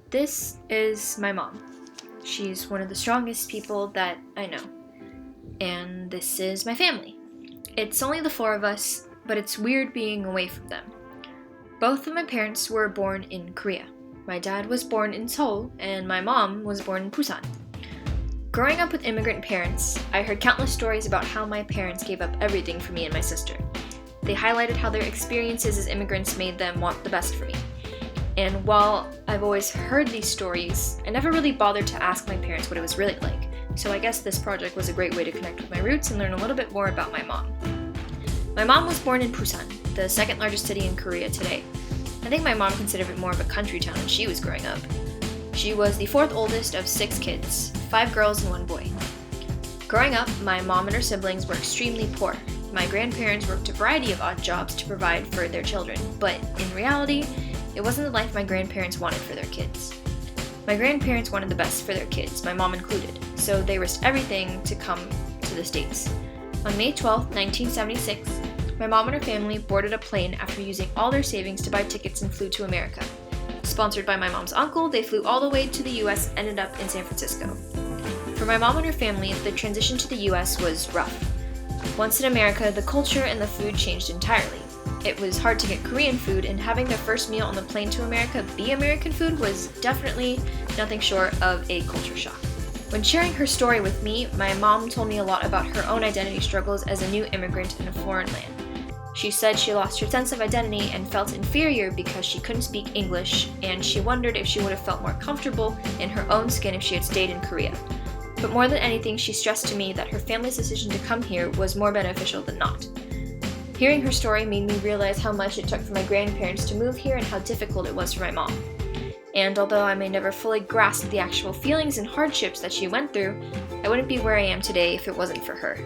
This is my mom. She's one of the strongest people that I know. And this is my family. It's only the four of us, but it's weird being away from them. Both of my parents were born in Korea. My dad was born in Seoul, and my mom was born in Busan. Growing up with immigrant parents, I heard countless stories about how my parents gave up everything for me and my sister. They highlighted how their experiences as immigrants made them want the best for me. And while I've always heard these stories, I never really bothered to ask my parents what it was really like. So I guess this project was a great way to connect with my roots and learn a little bit more about my mom. My mom was born in Busan, the second largest city in Korea today. I think my mom considered it more of a country town when she was growing up. She was the fourth oldest of 6 kids, 5 girls and 1 boy. Growing up, my mom and her siblings were extremely poor. My grandparents worked a variety of odd jobs to provide for their children, but in reality, it wasn't the life my grandparents wanted for their kids. My grandparents wanted the best for their kids, my mom included, so they risked everything to come to the States. On May 12, 1976, my mom and her family boarded a plane after using all their savings to buy tickets and flew to America. Sponsored by my mom's uncle, they flew all the way to the US and ended up in San Francisco. For my mom and her family, the transition to the US was rough. Once in America, the culture and the food changed entirely. It was hard to get Korean food, and having their first meal on the plane to America be American food was definitely nothing short of a culture shock. When sharing her story with me, my mom told me a lot about her own identity struggles as a new immigrant in a foreign land. She said she lost her sense of identity and felt inferior because she couldn't speak English, and she wondered if she would have felt more comfortable in her own skin if she had stayed in Korea. But more than anything, she stressed to me that her family's decision to come here was more beneficial than not. Hearing her story made me realize how much it took for my grandparents to move here and how difficult it was for my mom. And although I may never fully grasp the actual feelings and hardships that she went through, I wouldn't be where I am today if it wasn't for her.